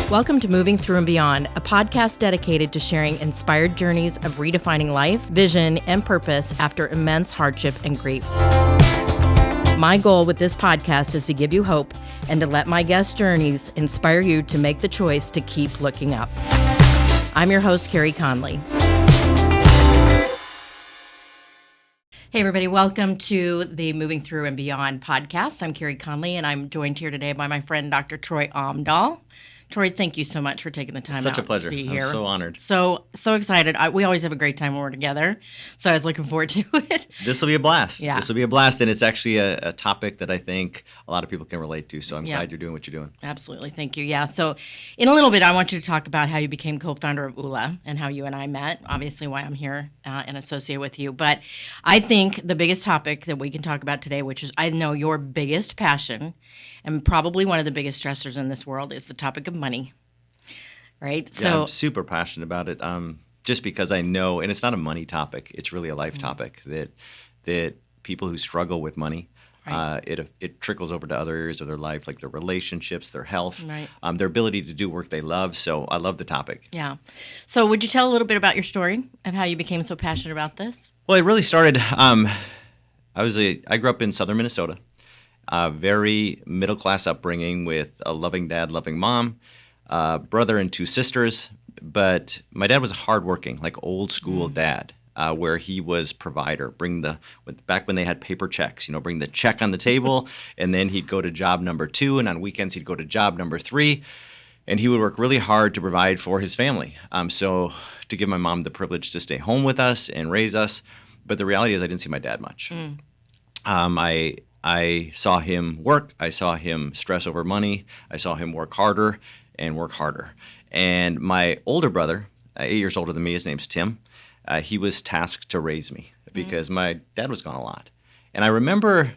Welcome to Moving Through and Beyond, a podcast dedicated to sharing inspired journeys of redefining life, vision, and purpose after immense hardship and grief. My goal with this podcast is to give you hope and to let my guest journeys inspire you to make the choice to keep looking up. I'm your host, Carey Conley. Hey, everybody. Welcome to the Moving Through and Beyond podcast. I'm Carey Conley, and I'm joined here today by my friend, Dr. Troy Amdahl. Troy, thank you so much for taking the time Such out a pleasure. to be here. I'm so honored. So excited. We always have a great time when we're together, so I was looking forward to it. This will be a blast. Yeah. This will be a blast, and it's actually a topic that I think a lot of people can relate to, so I'm glad you're doing what you're doing. Absolutely. Thank you. Yeah. So in a little bit, I want you to talk about how you became co-founder of ULA and how you and I met, obviously why I'm here and associated with you. But I think the biggest topic that we can talk about today, which is I know your biggest passion and probably one of the biggest stressors in this world, is the topic of money. Right? Yeah, I'm super passionate about it. Just because I know, and it's not a money topic; it's really a life topic. That people who struggle with money, right. It trickles over to other areas of their life, like their relationships, their health, right. Their ability to do work they love. So I love the topic. Yeah. So would you tell a little bit about your story of how you became so passionate about this? Well, it really started. I grew up in southern Minnesota, very middle class upbringing with a loving dad, loving mom. Brother and two sisters, but my dad was hardworking, like old school dad, where he was provider. Back when they had paper checks, bring the check on the table, and then he'd go to job number 2, and on weekends he'd go to job number 3, and he would work really hard to provide for his family. So to give my mom the privilege to stay home with us and raise us, but the reality is I didn't see my dad much. I saw him work. I saw him stress over money. I saw him work harder. And my older brother, 8 years older than me, his name's Tim, he was tasked to raise me because my dad was gone a lot. And I remember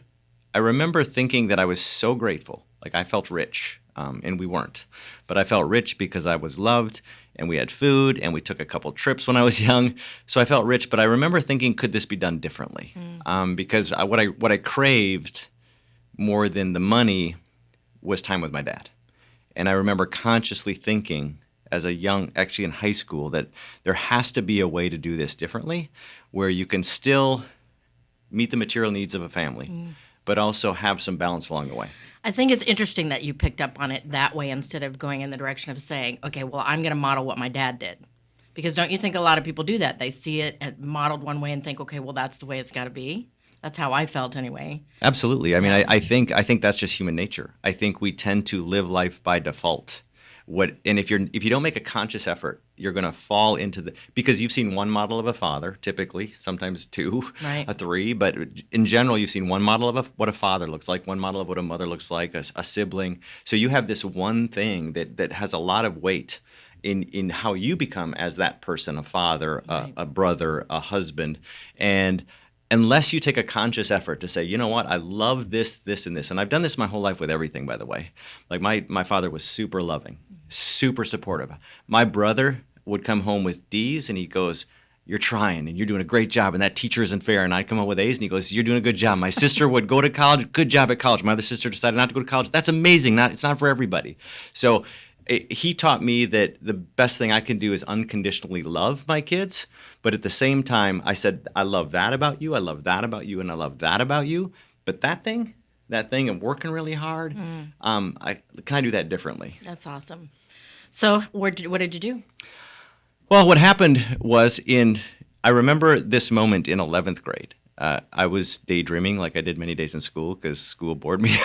thinking that I was so grateful. Like I felt rich, and we weren't. But I felt rich because I was loved, and we had food, and we took a couple trips when I was young. So I felt rich, but I remember thinking, could this be done differently? Because what I craved more than the money was time with my dad. And I remember consciously thinking as actually in high school, that there has to be a way to do this differently where you can still meet the material needs of a family, but also have some balance along the way. I think it's interesting that you picked up on it that way instead of going in the direction of saying, okay, well, I'm going to model what my dad did. Because don't you think a lot of people do that? They see it modeled one way and think, okay, well, that's the way it's got to be. That's how I felt anyway. Absolutely. I mean, I think that's just human nature. I think we tend to live life by default. If you don't make a conscious effort, you're going to fall into because you've seen one model of a father, typically, sometimes 2, right. 3, but in general, you've seen one model of what a father looks like, one model of what a mother looks like, a sibling. So you have this one thing that has a lot of weight in how you become as that person, a father, right. a brother, a husband, and unless you take a conscious effort to say, you know what, I love this, this, and this. And I've done this my whole life with everything, by the way. Like my father was super loving, super supportive. My brother would come home with D's and he goes, you're trying and you're doing a great job and that teacher isn't fair. And I'd come home with A's and he goes, you're doing a good job. My sister would go to college, good job at college. My other sister decided not to go to college. That's amazing. It's not for everybody. So he taught me that the best thing I can do is unconditionally love my kids. But at the same time, I said, I love that about you, I love that about you, and I love that about you. But that thing of working really hard, can I do that differently? That's awesome. So what did you do? Well, what happened was I remember this moment in 11th grade. I was daydreaming like I did many days in school because school bored me.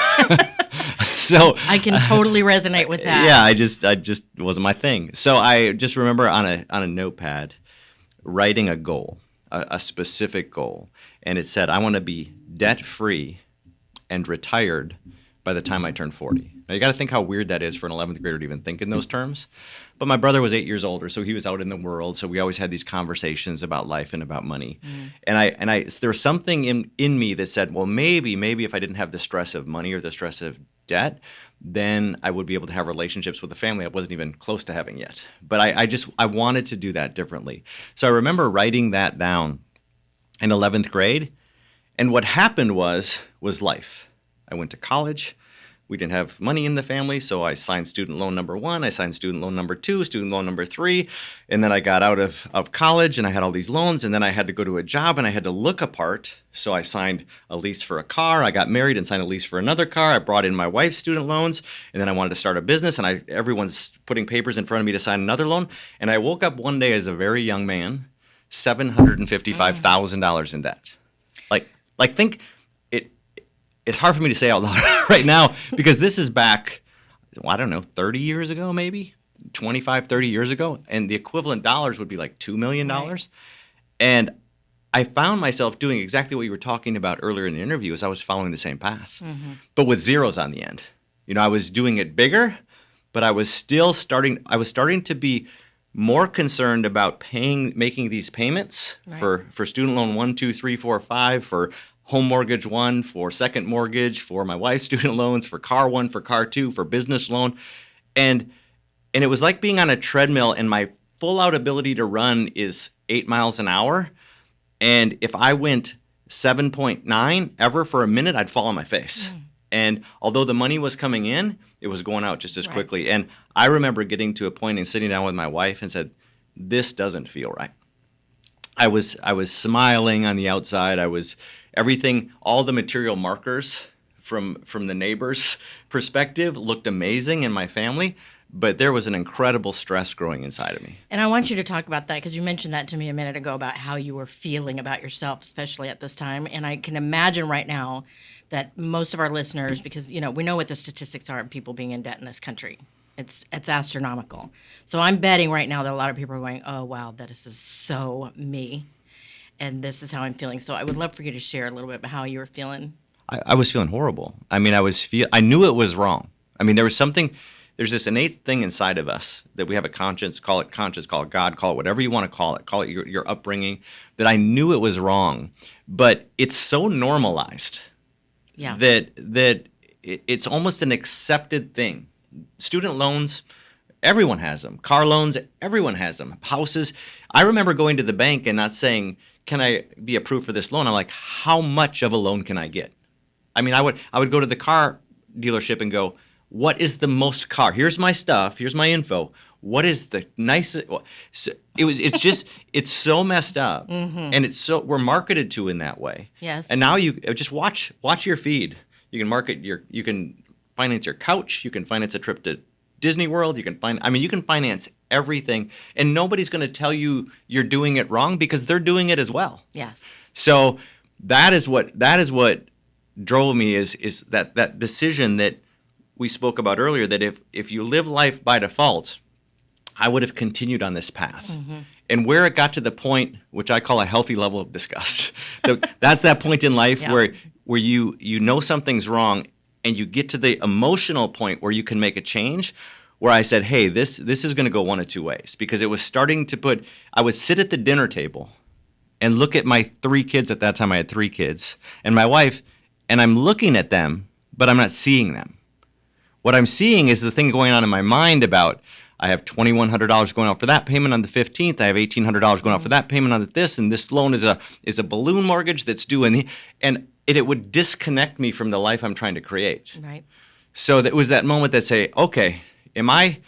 So I can totally resonate with that. Yeah, I just it wasn't my thing. So I just remember on a notepad writing a goal, a specific goal, and it said I want to be debt free and retired by the time I turn 40. Now you got to think how weird that is for an 11th grader to even think in those terms. But my brother was 8 years older, so he was out in the world. So we always had these conversations about life and about money. And there was something in me that said, well, maybe if I didn't have the stress of money or the stress of debt, then I would be able to have relationships with a family I wasn't even close to having yet. But I wanted to do that differently. So I remember writing that down in 11th grade. And what happened was life. I went to college. We didn't have money in the family, so I signed student loan number 1, I signed student loan number 2, student loan number 3, and then I got out of college and I had all these loans, and then I had to go to a job and I had to look a part, so I signed a lease for a car, I got married and signed a lease for another car, I brought in my wife's student loans, and then I wanted to start a business, and everyone's putting papers in front of me to sign another loan, and I woke up one day as a very young man, $755,000 in debt. Like think it's hard for me to say out loud right now because this is back, well, I don't know, 30 years ago maybe, 25, 30 years ago, and the equivalent dollars would be like $2 million. Right. And I found myself doing exactly what you were talking about earlier in the interview, as I was following the same path, but with zeros on the end. I was doing it bigger, but I was starting to be more concerned about making these payments for student loan 1, 2, 3, 4, 5, for home mortgage 1, for second mortgage, for my wife's student loans, for car 1, for car 2, for business loan. And it was like being on a treadmill, and my full out ability to run is 8 miles an hour. And if I went 7.9 ever for a minute, I'd fall on my face. And although the money was coming in, it was going out just as quickly. And I remember getting to a point and sitting down with my wife and said, this doesn't feel right. I was smiling on the outside. I was everything, all the material markers from the neighbor's perspective looked amazing in my family, but there was an incredible stress growing inside of me. And I want you to talk about that because you mentioned that to me a minute ago about how you were feeling about yourself, especially at this time. And I can imagine right now that most of our listeners, because we know what the statistics are of people being in debt in this country. It's astronomical. So I'm betting right now that a lot of people are going, oh, wow, that is so me. And this is how I'm feeling. So I would love for you to share a little bit about how you were feeling. I was feeling horrible. I mean, I knew it was wrong. I mean, there's this innate thing inside of us that we have a conscience, call it God, call it whatever you want to call it your upbringing, that I knew it was wrong. But it's so normalized that it's almost an accepted thing. Student loans, everyone has them. Car loans, everyone has them. Houses. I remember going to the bank and not saying, can I be approved for this loan? I'm like, how much of a loan can I get? I mean, I would go to the car dealership and go, what is the most car? Here's my stuff. Here's my info. What is the nicest? So it's so messed up, and we're marketed to in that way. Yes. And now you just watch your feed. You can finance your couch. You can finance a trip to Disney World. You can finance everything, and nobody's going to tell you you're doing it wrong because they're doing it as well. Yes. So that is what drove me is that decision that we spoke about earlier, that if you live life by default, I would have continued on this path. And where it got to the point, which I call a healthy level of disgust, that's that point in life where you know something's wrong and you get to the emotional point where you can make a change, where I said, hey, this is going to go one of two ways, because it was starting to I would sit at the dinner table and look at my 3 kids. At that time I had 3 kids and my wife, and I'm looking at them, but I'm not seeing them. What I'm seeing is the thing going on in my mind about, I have $2,100 going out for that payment on the 15th. I have $1,800 going out for that payment on this, and this loan is a balloon mortgage that's due, and it would disconnect me from the life I'm trying to create. Right. So that was that moment that say, okay, am I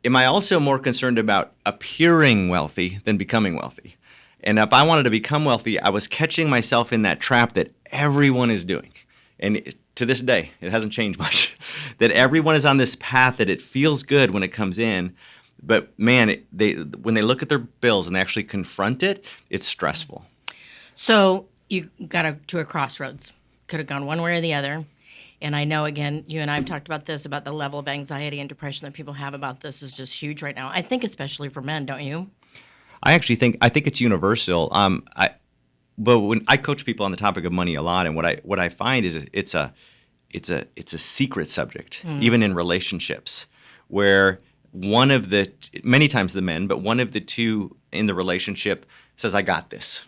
also more concerned about appearing wealthy than becoming wealthy? And if I wanted to become wealthy, I was catching myself in that trap that everyone is doing. And to this day, it hasn't changed much, that everyone is on this path that it feels good when it comes in, but man, when they look at their bills and they actually confront it, it's stressful. So you got to a crossroads. Could have gone one way or the other. And I know, again, you and I have talked about this, about the level of anxiety and depression that people have about this is just huge right now. I think especially for men, don't you? I think it's universal. But when I coach people on the topic of money a lot, and what I find is it's a secret subject, even in relationships, where many times the men, but one of the two in the relationship says, I got this.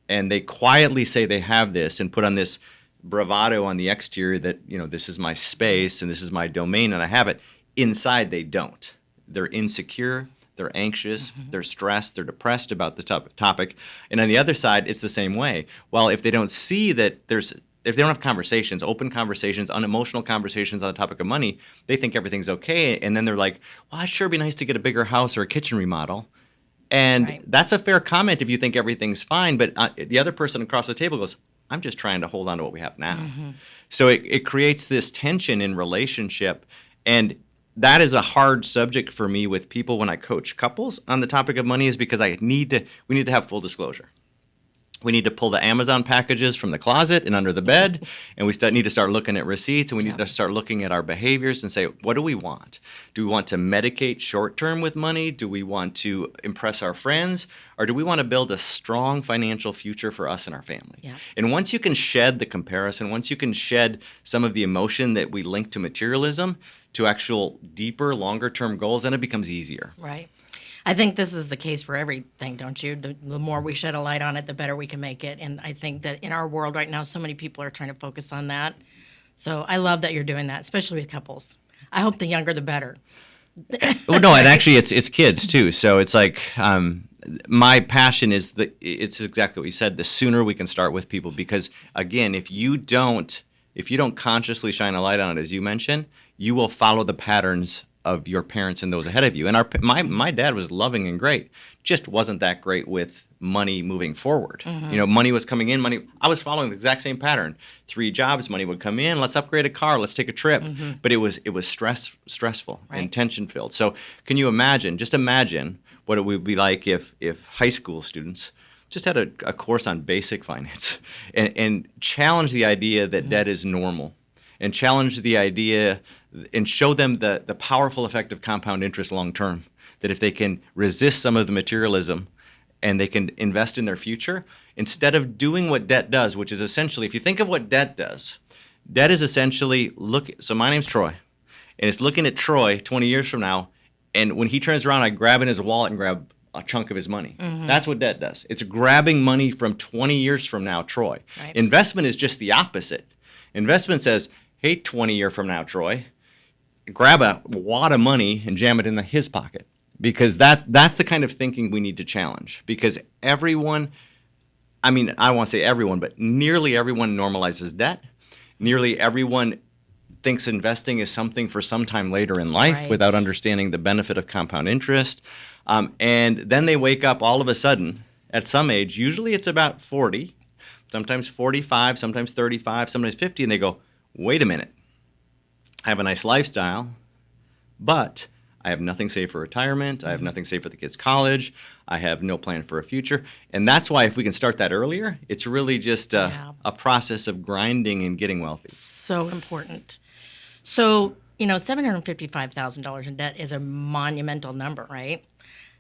And they quietly say they have this and put on this bravado on the exterior that, this is my space and this is my domain and I have it. Inside, they don't. They're insecure. They're anxious, they're stressed, they're depressed about the topic. And on the other side, it's the same way. Well, if they don't see that there's if they don't have conversations, open conversations, unemotional conversations on the topic of money, they think everything's okay. And then they're like, well, it'd sure be nice to get a bigger house or a kitchen remodel. And that's a fair comment if you think everything's fine. But the other person across the table goes, I'm just trying to hold on to what we have now. So it creates this tension in relationship. And that is a hard subject for me with people when I coach couples on the topic of money, is because we need to have full disclosure. We need to pull the Amazon packages from the closet and under the bed, and we need to start looking at receipts, and we need to start looking at our behaviors and say, what do we want? Do we want to medicate short-term with money? Do we want to impress our friends? Or do we want to build a strong financial future for us and our family? Yeah. And once you can shed the comparison, once you can shed some of the emotion that we link to materialism to actual deeper, longer-term goals, then it becomes easier. Right. I think this is the case for everything, don't you? The more we shed a light on it, the better we can make it. And I think that in our world right now, so many people are trying to focus on that. So I love that you're doing that, especially with couples. I hope the younger, the better. Well, no, and actually it's kids too. So it's like my passion is it's exactly what you said. The sooner we can start with people, because again, if you don't consciously shine a light on it, as you mentioned, you will follow the patterns of your parents and those ahead of you. And my dad was loving and great, just wasn't that great with money moving forward. Money was coming in, I was following the exact same pattern. 3 jobs, money would come in, let's upgrade a car, let's take a trip. But it was stressful and tension filled. So can you imagine what it would be like if high school students just had a course on basic finance and challenge the idea that debt is normal, and challenge the idea and show them the powerful effect of compound interest long term, that if they can resist some of the materialism and they can invest in their future, instead of doing what debt does, which is essentially, if you think of what debt does, debt is essentially, so my name's Troy, and it's looking at Troy 20 years from now, and when he turns around, I grab in his wallet and grab a chunk of his money. That's what debt does. It's grabbing money from 20 years from now, Troy. Right. Investment is just the opposite. Investment says, hey, 20 years from now, Troy, grab a wad of money and jam it in his pocket, because that's the kind of thinking we need to challenge. Because everyone, I won't say everyone, but nearly everyone normalizes debt. Nearly everyone thinks investing is something for some time later in life without understanding the benefit of compound interest. And then they wake up all of a sudden at some age, usually it's about 40, sometimes 45, sometimes 35, sometimes 50, and they go, wait a minute. I have a nice lifestyle, but I have nothing saved for retirement. I have nothing saved for the kids' college. I have no plan for a future. And that's why if we can start that earlier, it's really just a process of grinding and getting wealthy. So important. So, $755,000 in debt is a monumental number, right?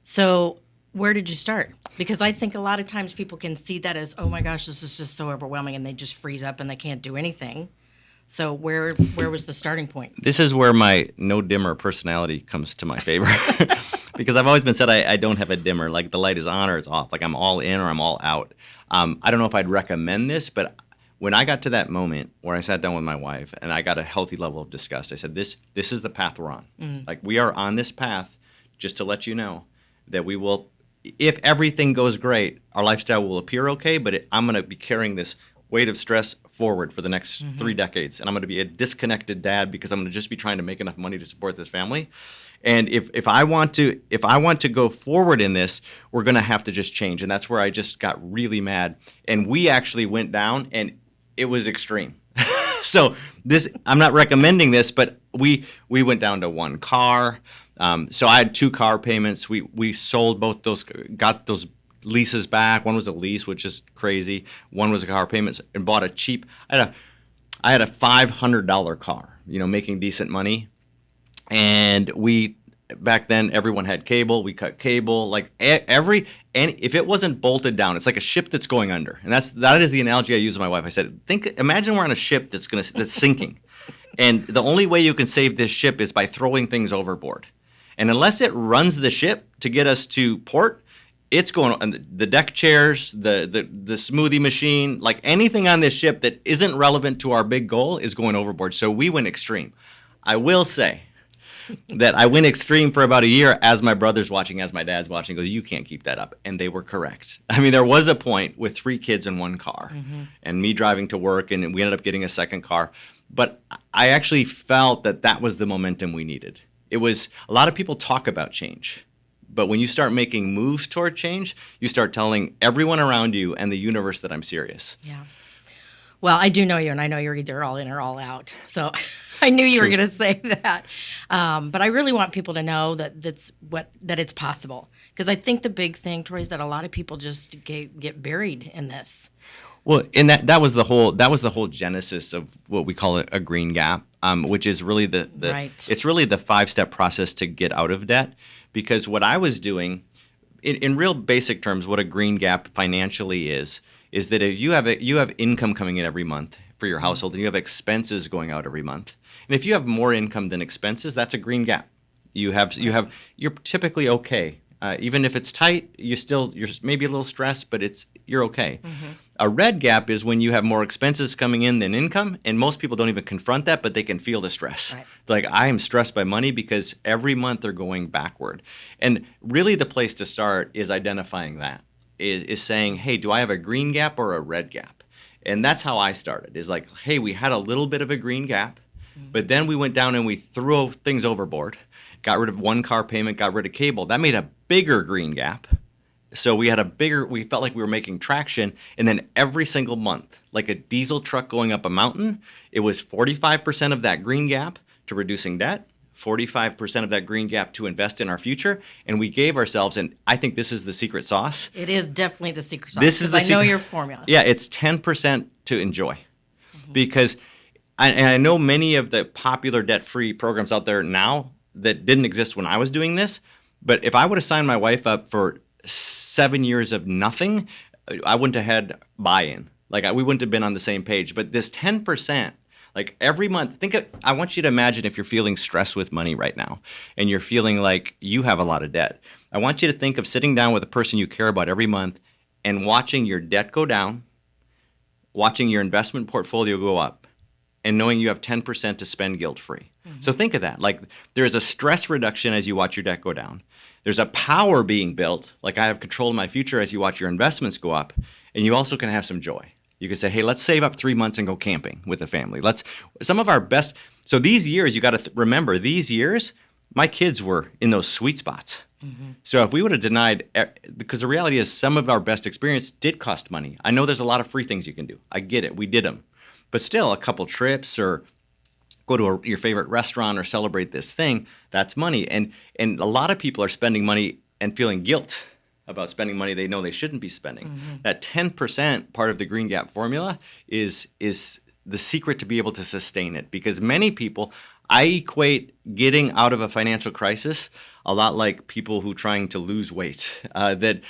So where did you start? Because I think a lot of times people can see that as, oh my gosh, this is just so overwhelming, and they just freeze up and they can't do anything. So where was the starting point? This is where my no dimmer personality comes to my favor. Because I've always been said I don't have a dimmer. Like the light is on or it's off. Like I'm all in or I'm all out. I don't know if I'd recommend this, but when I got to that moment where I sat down with my wife and I got a healthy level of disgust, I said, this is the path we're on. Like we are on this path, just to let you know, that we will, if everything goes great, our lifestyle will appear okay, but I'm going to be carrying this weight of stress forward for the next 3 decades, and I'm going to be a disconnected dad because I'm going to just be trying to make enough money to support this family. And if I want to go forward in this, we're going to have to just change. And that's where I just got really mad. And we actually went down, and it was extreme. So I'm not recommending this, but we went down to 1 car. So I had 2 car payments. We sold both those, got those leases back. One was a lease, which is crazy. One was a car payment, and bought a cheap. I had a $500 car, making decent money. And back then everyone had cable. We cut cable. Like and if it wasn't bolted down, it's like a ship that's going under. And that is the analogy I use with my wife. I said, imagine we're on a ship that's sinking, and the only way you can save this ship is by throwing things overboard. And unless it runs the ship to get us to port, it's going on the deck chairs, the smoothie machine, like anything on this ship that isn't relevant to our big goal is going overboard. So we went extreme. I will say that I went extreme for about a year as my brother's watching, as my dad's watching, goes, you can't keep that up. And they were correct. I mean, there was a point with 3 kids in one car and me driving to work, and we ended up getting a second car. But I actually felt that that was the momentum we needed. It was, a lot of people talk about change. But when you start making moves toward change, you start telling everyone around you and the universe that I'm serious. Yeah. Well, I do know you, and I know you're either all in or all out. So I knew you were going to say that. But I really want people to know that it's possible. Because I think the big thing, Troy, is that a lot of people just get buried in this. Well, and that was the whole genesis of what we call a green gap, which is really it's really the 5-step process to get out of debt. Because what I was doing, in real basic terms, what a green gap financially is that if you have income coming in every month for your household and you have expenses going out every month, and if you have more income than expenses, that's a green gap. You're typically okay. Even if it's tight, you're maybe a little stressed, but you're okay. Mm-hmm. A red gap is when you have more expenses coming in than income, and most people don't even confront that, but they can feel the stress. Right. Like, I am stressed by money because every month they're going backward. And really the place to start is identifying that, is saying, hey, do I have a green gap or a red gap? And that's how I started, is like, hey, we had a little bit of a green gap, but then we went down and we threw things overboard, got rid of 1 car payment, got rid of cable. That made a bigger green gap. So we felt like we were making traction, and then every single month, like a diesel truck going up a mountain, it was 45% of that green gap to reducing debt, 45% of that green gap to invest in our future, and we gave ourselves, and I think this is the secret sauce. It is definitely the secret sauce. I know your formula. Yeah, it's 10% to enjoy, because I know many of the popular debt-free programs out there now that didn't exist when I was doing this, but if I would have signed my wife up for 7 years of nothing, I wouldn't have had buy-in. Like, we wouldn't have been on the same page. But this 10%, like every month, I want you to imagine if you're feeling stressed with money right now and you're feeling like you have a lot of debt. I want you to think of sitting down with a person you care about every month and watching your debt go down, watching your investment portfolio go up, and knowing you have 10% to spend guilt-free. Mm-hmm. So think of that. Like, there's a stress reduction as you watch your debt go down. There's a power being built, like I have control of my future as you watch your investments go up, and you also can have some joy. You can say, hey, let's save up 3 months and go camping with the family. Some of our best, so these years, you got to remember, these years, my kids were in those sweet spots. Mm-hmm. So if we would have denied, because the reality is some of our best experience did cost money. I know there's a lot of free things you can do. I get it. We did them. But still, a couple trips or go to your favorite restaurant or celebrate this thing, that's money. And a lot of people are spending money and feeling guilt about spending money they know they shouldn't be spending. Mm-hmm. That 10% part of the Green Gap formula is the secret to be able to sustain it. Because many people, I equate getting out of a financial crisis a lot like people who trying to lose weight. That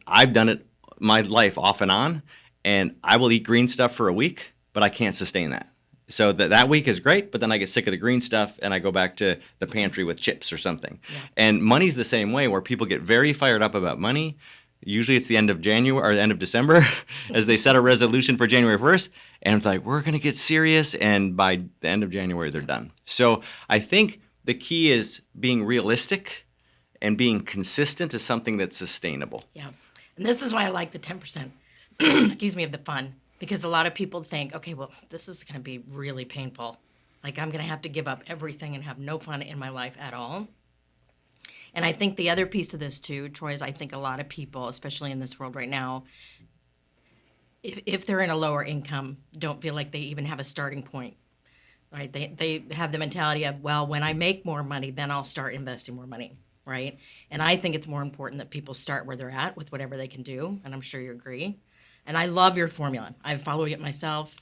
I've done it my life off and on, and I will eat green stuff for a week, but I can't sustain that. So that week is great, but then I get sick of the green stuff and I go back to the pantry with chips or something. Yeah. And money's the same way, where people get very fired up about money. Usually it's the end of January or the end of December as they set a resolution for January 1st. And it's like, we're going to get serious. And by the end of January, they're done. So I think the key is being realistic and being consistent to something that's sustainable. Yeah. And this is why I like the 10%, excuse me, of the fun. Because a lot of people think, okay, well, this is going to be really painful. Like, I'm going to have to give up everything and have no fun in my life at all. And I think the other piece of this, too, Troy, is I think a lot of people, especially in this world right now, if they're in a lower income, don't feel like they even have a starting point, right? They have the mentality of, well, when I make more money, then I'll start investing more money, right? And I think it's more important that people start where they're at with whatever they can do, and I'm sure you agree. And I love your formula. I follow it myself.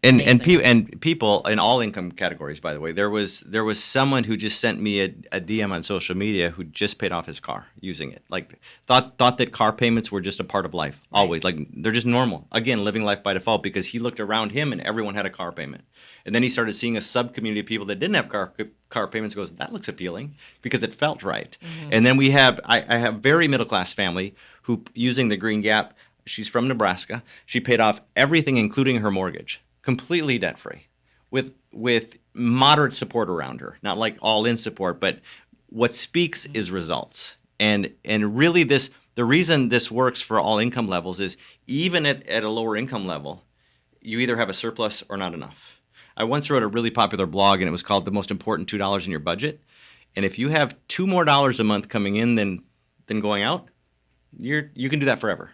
And people in all income categories, by the way. There was someone who just sent me a DM on social media who just paid off his car using it. Like thought that car payments were just a part of life. Right. Always. Like they're just normal. Again, living life by default, because he looked around him and everyone had a car payment. And then he started seeing a sub-community of people that didn't have car payments. Goes, that looks appealing, because it felt right. Mm-hmm. And then I have very middle class family who, using the Green Gap, she's from Nebraska. She paid off everything, including her mortgage, completely debt-free. with moderate support around her, not like all in support, but what speaks is results. And really the reason this works for all income levels is even at a lower income level, you either have a surplus or not enough. I once wrote a really popular blog, and it was called The Most Important $2 in Your Budget. And if you have $2 more a month coming in than going out, you can do that forever.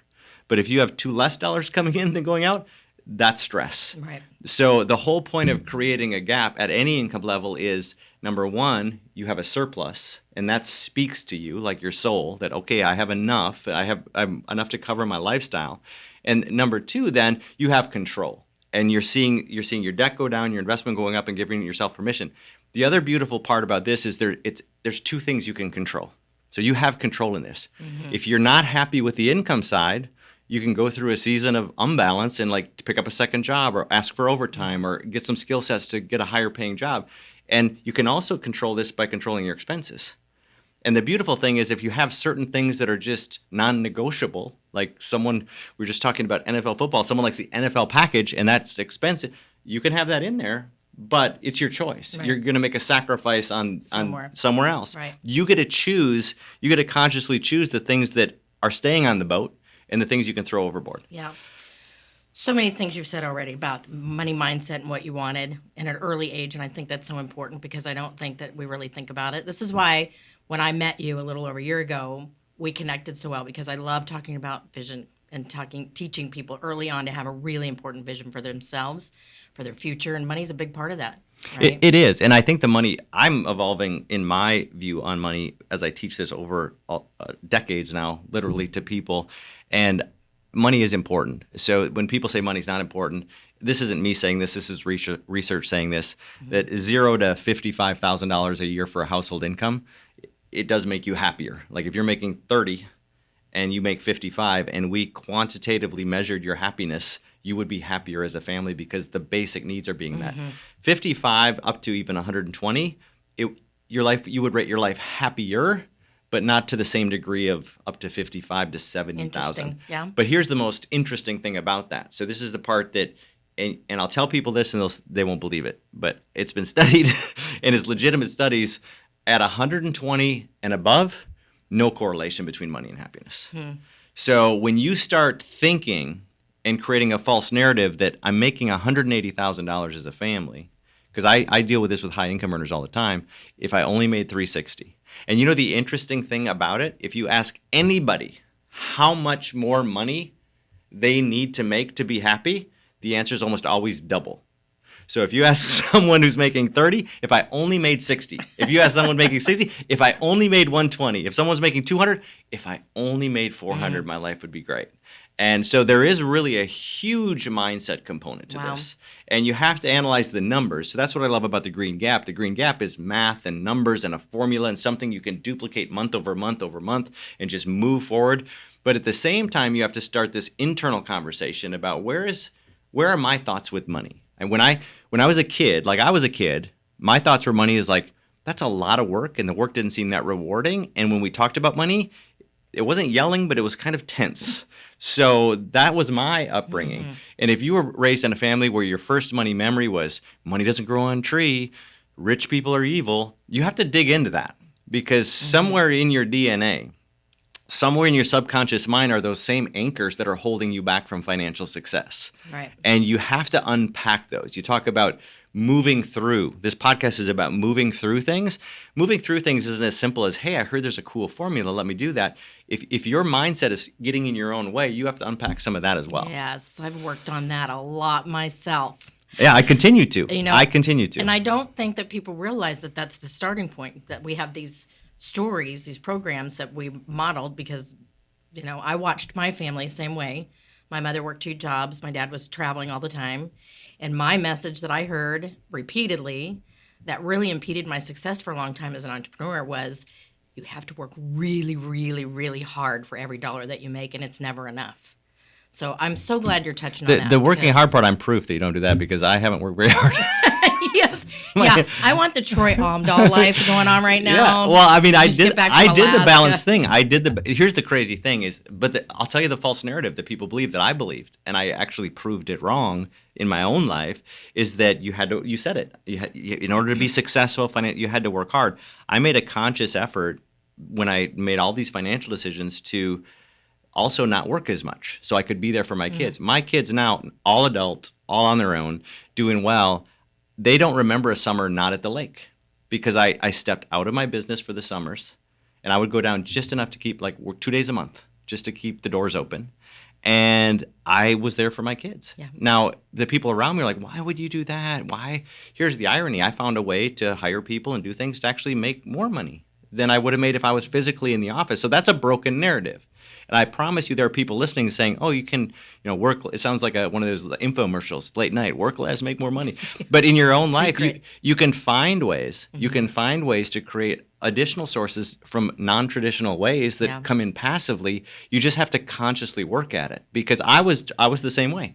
But if you have $2 less coming in than going out, that's stress. Right. So the whole point of creating a gap at any income level is, number one, you have a surplus, and that speaks to you, like your soul, that, okay, I have enough. I'm enough to cover my lifestyle. And number two, then you have control, and you're seeing your debt go down, your investment going up, and giving yourself permission. The other beautiful part about this is there's two things you can control. So you have control in this. Mm-hmm. If you're not happy with the income side, you can go through a season of unbalance and like pick up a second job or ask for overtime or get some skill sets to get a higher paying job. And you can also control this by controlling your expenses. And the beautiful thing is if you have certain things that are just non-negotiable, like we were just talking about NFL football, someone likes the NFL package and that's expensive, you can have that in there, but it's your choice. Right. You're going to make a sacrifice on somewhere else. Right. You get to choose, you get to consciously choose the things that are staying on the boat and the things you can throw overboard. Yeah. So many things you've said already about money mindset and what you wanted in an early age, and I think that's so important because I don't think that we really think about it. This is why when I met you a little over a year ago, we connected so well because I love talking about vision and teaching people early on to have a really important vision for themselves, for their future, and money's a big part of that. Right? It is, and I think the money, I'm evolving in my view on money as I teach this over decades now, literally to people, and money is important. So when people say money's not important, this isn't me saying this is research saying this, that $0 to $55,000 a year for a household income, it does make you happier. Like if you're making 30 and you make 55 and we quantitatively measured your happiness, you would be happier as a family because the basic needs are being met. 55 up to even 120, you would rate your life happier, but not to the same degree of up to 55 to 70,000. Yeah. But here's the most interesting thing about that. So this is the part that, and I'll tell people this and they won't believe it, but it's been studied and it's legitimate studies. At 120 and above, no correlation between money and happiness. So when you start thinking and creating a false narrative that I'm making $180,000 as a family, because I deal with this with high income earners all the time, if I only made $360,000. And you know the interesting thing about it, if you ask anybody how much more money they need to make to be happy, the answer is almost always double. So if you ask someone who's making 30, if I only made 60. If you ask someone making 60, if I only made 120. If someone's making 200, if I only made 400, my life would be great. And so there is really a huge mindset component to this. And you have to analyze the numbers. So that's what I love about the Green Gap. The Green Gap is math and numbers and a formula and something you can duplicate month over month over month and just move forward. But at the same time, you have to start this internal conversation about where are my thoughts with money? And when I was a kid, my thoughts were money is like, that's a lot of work, and the work didn't seem that rewarding. And when we talked about money, it wasn't yelling, but it was kind of tense. So that was my upbringing. And if you were raised in a family where your first money memory was money doesn't grow on a tree, rich people are evil, you have to dig into that because somewhere in your DNA, somewhere in your subconscious mind are those same anchors that are holding you back from financial success. Right. And you have to unpack those. You talk about moving through. This podcast is about moving through things. Moving through things isn't as simple as, hey, I heard there's a cool formula, let me do that. If your mindset is getting in your own way, you have to unpack some of that as well. Yes, I've worked on that a lot myself. Yeah, I continue to. I continue to. And I don't think that people realize that that's the starting point, that we have these stories, these programs that we modeled because, I watched my family same way. My mother worked 2 jobs. My dad was traveling all the time. And my message that I heard repeatedly that really impeded my success for a long time as an entrepreneur was you have to work really, really, really hard for every dollar that you make, and it's never enough. So I'm so glad you're touching on that. The working hard part, I'm proof that you don't do that because I haven't worked very hard. Yes. Yeah. I want the Troy Amdahl life going on right now. Yeah. Well, I mean, I did the balanced thing. Here's the crazy thing is, I'll tell you the false narrative that people believe that I believed, and I actually proved it wrong in my own life is that you said it. In order to be successful, you had to work hard. I made a conscious effort when I made all these financial decisions to also not work as much so I could be there for my kids. My kids now, all adults, all on their own, doing well, they don't remember a summer not at the lake because I stepped out of my business for the summers, and I would go down just enough to keep like 2 days a month just to keep the doors open. And I was there for my kids. Yeah. Now, the people around me are like, why would you do that? Why? Here's the irony. I found a way to hire people and do things to actually make more money than I would have made if I was physically in the office. So that's a broken narrative. And I promise you there are people listening saying, oh, you can work. It sounds like one of those infomercials, late night, work less, make more money. But in your own life, you can find ways. You can find ways to create additional sources from non-traditional ways that come in passively. You just have to consciously work at it. Because I was the same way.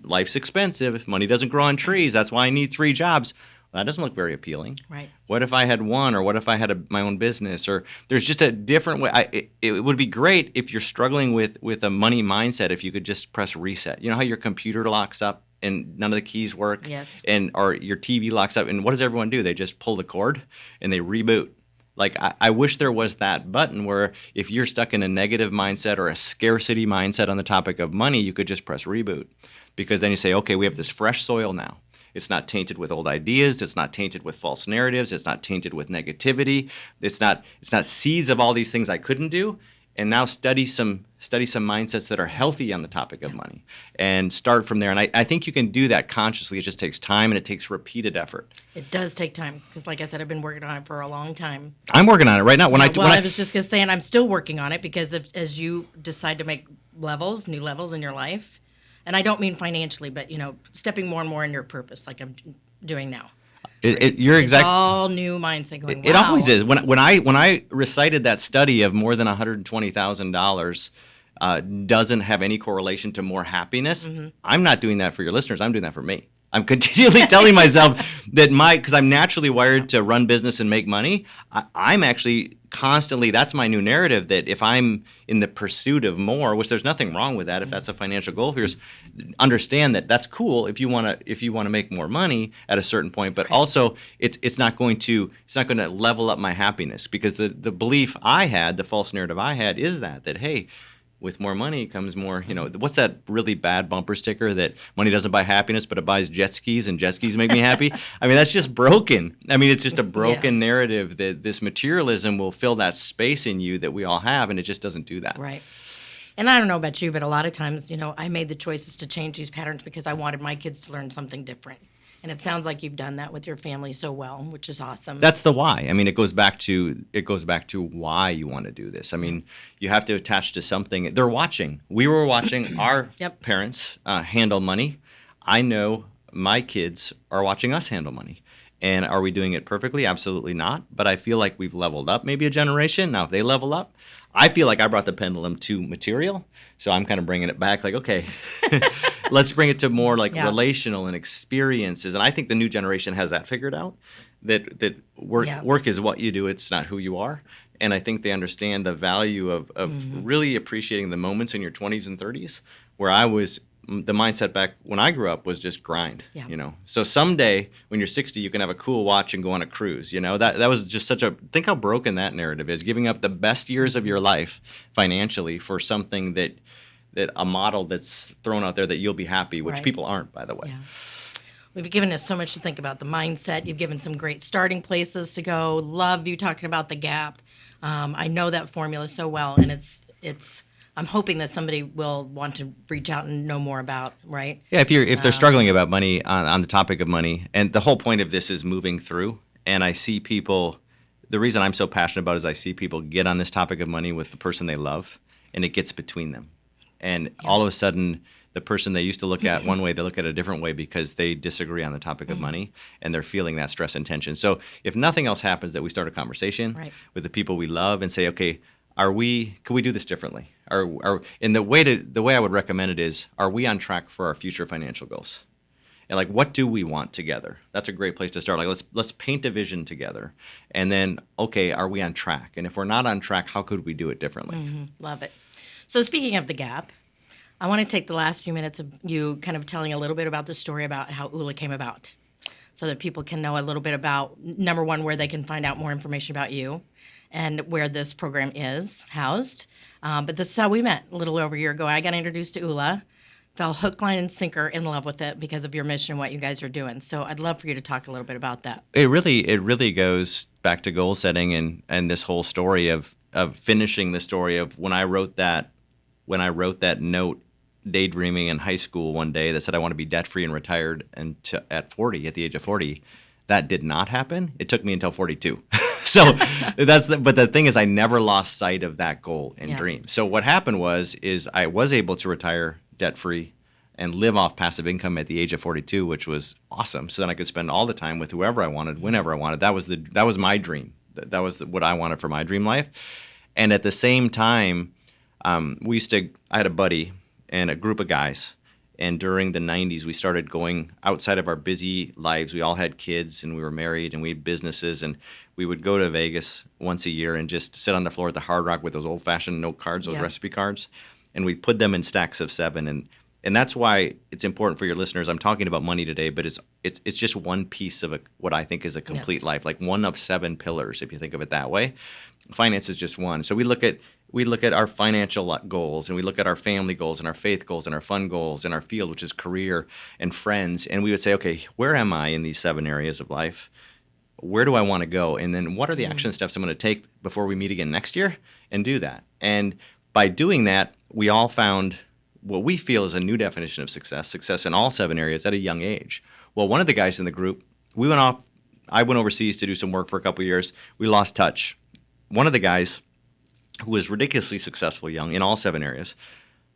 Life's expensive, if money doesn't grow on trees, that's why I need 3 jobs. That doesn't look very appealing. Right. What if I had one, or what if I had my own business? Or there's just a different way. It would be great if you're struggling with a money mindset if you could just press reset. You know how your computer locks up and none of the keys work? Yes. Or your TV locks up, and what does everyone do? They just pull the cord and they reboot. Like, I wish there was that button where if you're stuck in a negative mindset or a scarcity mindset on the topic of money, you could just press reboot. Because then you say, okay, we have this fresh soil now. It's not tainted with old ideas. It's not tainted with false narratives. It's not tainted with negativity. It's not seeds of all these things I couldn't do. And now study some mindsets that are healthy on the topic of money and start from there. And I think you can do that consciously. It just takes time and it takes repeated effort. It does take time because, like I said, I've been working on it for a long time. I'm working on it right now. I was just going to say, and I'm still working on it because as you decide to make new levels in your life, and I don't mean financially, but, stepping more and more in your purpose like I'm doing now. It's all new mindset going, wow. It always is. When I recited that study of more than $120,000 doesn't have any correlation to more happiness, I'm not doing that for your listeners. I'm doing that for me. I'm continually telling myself that because I'm naturally wired to run business and make money, I'm actually constantly, that's my new narrative, that if I'm in the pursuit of more, which there's nothing wrong with that if that's a financial goal of yours, understand that that's cool if you want to make more money at a certain point, but also it's not going to level up my happiness, because the belief I had, the false narrative I had is that hey, with more money comes more, what's that really bad bumper sticker that money doesn't buy happiness, but it buys jet skis and jet skis make me happy? I mean, that's just broken. I mean, it's just a broken narrative that this materialism will fill that space in you that we all have, and it just doesn't do that. Right. And I don't know about you, but a lot of times, I made the choices to change these patterns because I wanted my kids to learn something different. And it sounds like you've done that with your family so well, which is awesome. That's the why. I mean, it goes back to why you want to do this. I mean, you have to attach to something. They're watching. We were watching our parents handle money. I know my kids are watching us handle money. And are we doing it perfectly? Absolutely not. But I feel like we've leveled up maybe a generation. Now, if they level up, I feel like I brought the pendulum to material. So I'm kind of bringing it back like, okay, let's bring it to more like relational and experiences. And I think the new generation has that figured out, that work is what you do. It's not who you are. And I think they understand the value of really appreciating the moments in your 20s and 30s where the mindset back when I grew up was just grind, So someday when you're 60, you can have a cool watch and go on a cruise, That was just think how broken that narrative is, giving up the best years of your life financially for something that a model that's thrown out there that you'll be happy, which people aren't, by the way. Yeah. We've given us so much to think about the mindset. You've given some great starting places to go. Love you talking about the gap. I know that formula so well, and it's I'm hoping that somebody will want to reach out and know more about, right? Yeah, if they're struggling about money, on the topic of money, and the whole point of this is moving through, and I see people, the reason I'm so passionate about it is I see people get on this topic of money with the person they love, and it gets between them. And all of a sudden, the person they used to look at one way, they look at it a different way because they disagree on the topic of money, and they're feeling that stress and tension. So if nothing else happens, that we start a conversation with the people we love and say, okay, could we do this differently? And the way I would recommend it is, are we on track for our future financial goals? And like, what do we want together? That's a great place to start. Like, let's paint a vision together. And then, okay, are we on track? And if we're not on track, how could we do it differently? Love it. So speaking of the gap, I want to take the last few minutes of you kind of telling a little bit about the story about how ULA came about so that people can know a little bit about, number one, where they can find out more information about you and where this program is housed. But this is how we met a little over a year ago. I got introduced to ULA, fell hook, line, and sinker in love with it because of your mission and what you guys are doing. So I'd love for you to talk a little bit about that. It really goes back to goal setting and this whole story of finishing the story of when I wrote that note daydreaming in high school one day that said I want to be debt free and retired at the age of 40. That did not happen. It took me until 42. So but the thing is, I never lost sight of that goal and dream. So what happened is I was able to retire debt free and live off passive income at the age of 42, which was awesome. So then I could spend all the time with whoever I wanted, whenever I wanted. That was my dream. That was what I wanted for my dream life. And at the same time, I had a buddy and a group of guys. And during the 90s, we started going outside of our busy lives. We all had kids and we were married and we had businesses. And we would go to Vegas once a year and just sit on the floor at the Hard Rock with those old-fashioned note cards, those recipe cards. And we'd put them in stacks of 7. And that's why it's important for your listeners. I'm talking about money today, but it's just one piece of what I think is a complete life, like one of 7 pillars, if you think of it that way. Finance is just one. So we look at our financial goals, and we look at our family goals and our faith goals and our fun goals and our field, which is career and friends. And we would say, okay, where am I in these 7 areas of life? Where do I want to go? And then what are the action steps I'm going to take before we meet again next year and do that? And by doing that, we all found what we feel is a new definition of success in all 7 areas at a young age. Well, one of the guys in the group, I went overseas to do some work for a couple of years. We lost touch. One of the guys who was ridiculously successful young in all 7 areas,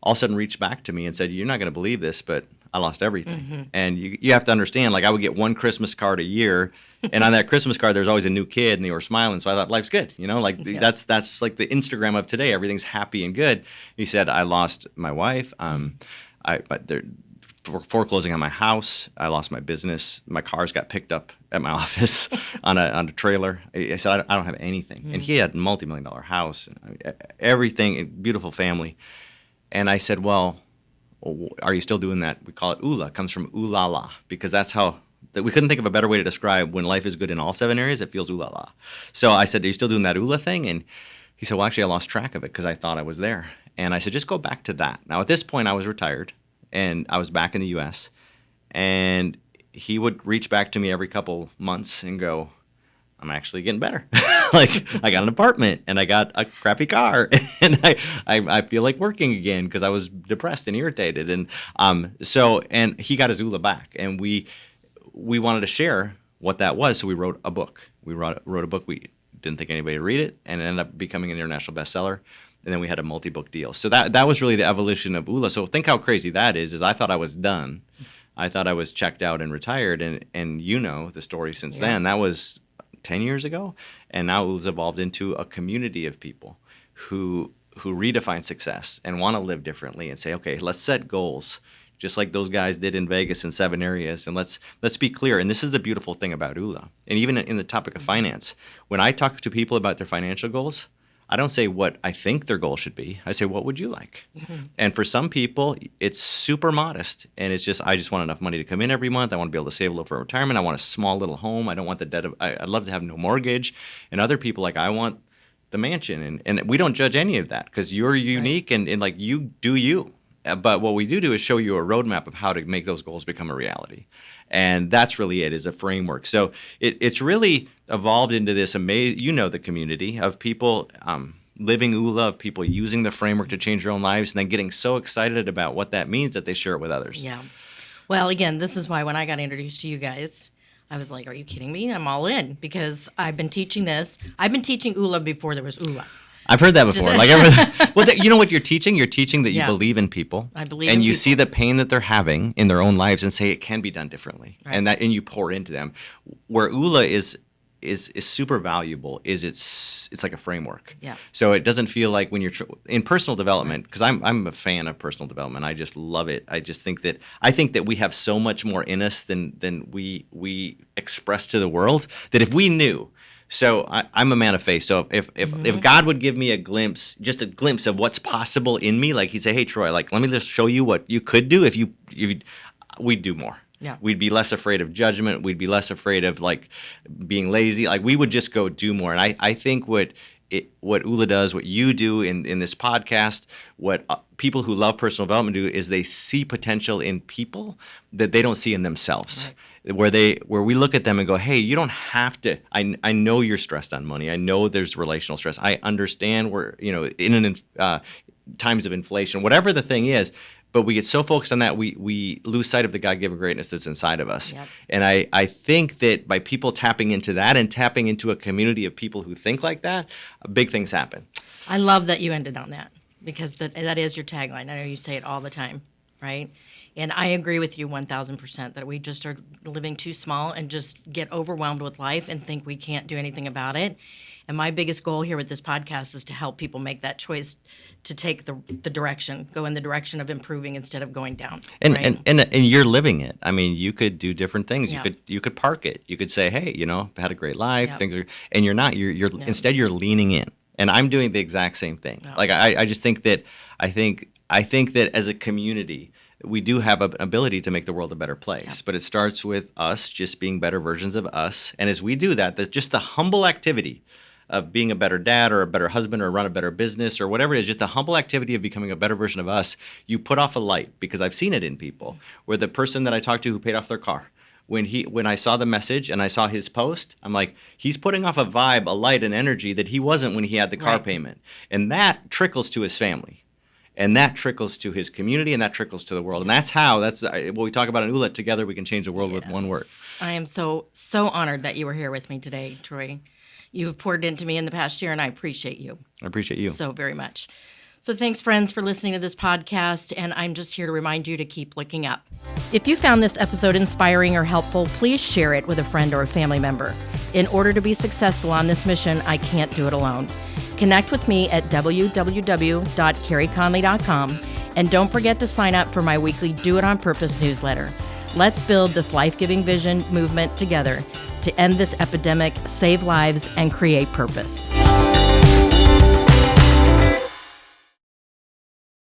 all of a sudden reached back to me and said, "You're not going to believe this, but I lost everything." Mm-hmm. And you have to understand, like I would get one Christmas card a year, and on that Christmas card there's always a new kid and they were smiling. So I thought, life's good, that's like the Instagram of today. Everything's happy and good. He said, "I lost my wife. They're foreclosing on my house. I lost my business. My cars got picked up at my office on a trailer." I said, "I don't have anything." Mm-hmm. And he had a multi-million-dollar house, everything, a beautiful family. And I said, "Well, are you still doing that?" We call it ULA. It comes from ooh la la, because that's how we couldn't think of a better way to describe when life is good in all 7 areas. It feels ooh la la. So I said, "Are you still doing that ULA thing?" And he said, "Well, actually, I lost track of it because I thought I was there." And I said, "Just go back to that." Now, at this point, I was retired and I was back in the U.S. And he would reach back to me every couple months and go, "I'm actually getting better. Like I got an apartment and I got a crappy car and I feel like working again," because I was depressed and irritated. And and he got his ULA back, and we wanted to share what that was. So we wrote a book. We wrote a book. We didn't think anybody would read it, and it ended up becoming an international bestseller. And then we had a multi-book deal. So that was really the evolution of ULA. So think how crazy that is I thought I was done. I thought I was checked out and retired. And you know the story since then. That was 10 years ago. And now it was evolved into a community of people who redefine success and want to live differently and say, okay, let's set goals, just like those guys did in Vegas in 7 areas. And let's be clear. And this is the beautiful thing about ULA. And even in the topic of finance, when I talk to people about their financial goals, I don't say what I think their goal should be. I say, what would you like? Mm-hmm. And for some people, it's super modest. And it's just, I just want enough money to come in every month. I want to be able to save a little for retirement. I want a small little home. I don't want the debt I'd love to have no mortgage. And other people, like, I want the mansion. And we don't judge any of that because you're unique and like you do you. But what we do is show you a roadmap of how to make those goals become a reality. And that's really it, is a framework. So it's really evolved into this amazing, the community of people living ULA, of people using the framework to change their own lives and then getting so excited about what that means that they share it with others. Yeah. Well, again, this is why when I got introduced to you guys, I was like, are you kidding me? I'm all in because I've been teaching this. I've been teaching ULA before there was ULA. I've heard that before. You know what you're teaching? You're teaching that you believe in people. I believe and in you people. See the pain that they're having in their own lives and say it can be done differently. Right. And you pour into them. Where ULA is super valuable is it's like a framework. Yeah. So it doesn't feel like when you're in personal development, because I'm a fan of personal development. I just love it. I think that we have so much more in us than we express to the world, that if we knew So I'm a man of faith. So if God would give me a glimpse of what's possible in me, like he'd say, hey, Troy, like, let me just show you what you could do if we'd do more. Yeah. We'd be less afraid of judgment. We'd be less afraid of like being lazy. Like we would just go do more. And I think what Ula does, what you do in this podcast, what people who love personal development do is they see potential in people that they don't see in themselves. Right. Where we look at them and go, hey, you don't have to. I know you're stressed on money. I know there's relational stress. I understand we're in times of inflation, whatever the thing is. But we get so focused on that, we lose sight of the God-given greatness that's inside of us. Yep. And I think that by people tapping into that and tapping into a community of people who think like that, big things happen. I love that you ended on that, because that is your tagline. I know you say it all the time, right? And I agree with you 1,000% that we just are living too small and just get overwhelmed with life and think we can't do anything about it. And my biggest goal here with this podcast is to help people make that choice to take the direction, go in the direction of improving instead of going down. And right? and you're living it. I mean, you could do different things. Yeah. You could park it. You could say, hey, I've had a great life. Yeah. Things are, and you're not. You're instead you're leaning in. And I'm doing the exact same thing. Yeah. Like I just think that I think that as a community, we do have an ability to make the world a better place. Yeah. But it starts with us just being better versions of us. And as we do that, that's just the humble activity of being a better dad or a better husband or run a better business or whatever it is, just the humble activity of becoming a better version of us, you put off a light, because I've seen it in people where the person that I talked to who paid off their car, when I saw the message and I saw his post, I'm like, he's putting off a vibe, a light, an energy that he wasn't when he had the car payment. And that trickles to his family. And that trickles to his community, and that trickles to the world. And that's what we talk about in ULET. Together we can change the world with one word. I am so honored that you were here with me today, Troy. You've poured into me in the past year, and I appreciate you. I appreciate you. So very much. So thanks, friends, for listening to this podcast, and I'm just here to remind you to keep looking up. If you found this episode inspiring or helpful, please share it with a friend or a family member. In order to be successful on this mission, I can't do it alone. Connect with me at www.careyconley.com, and don't forget to sign up for my weekly Do It On Purpose newsletter. Let's build this life-giving vision movement together to end this epidemic, save lives, and create purpose.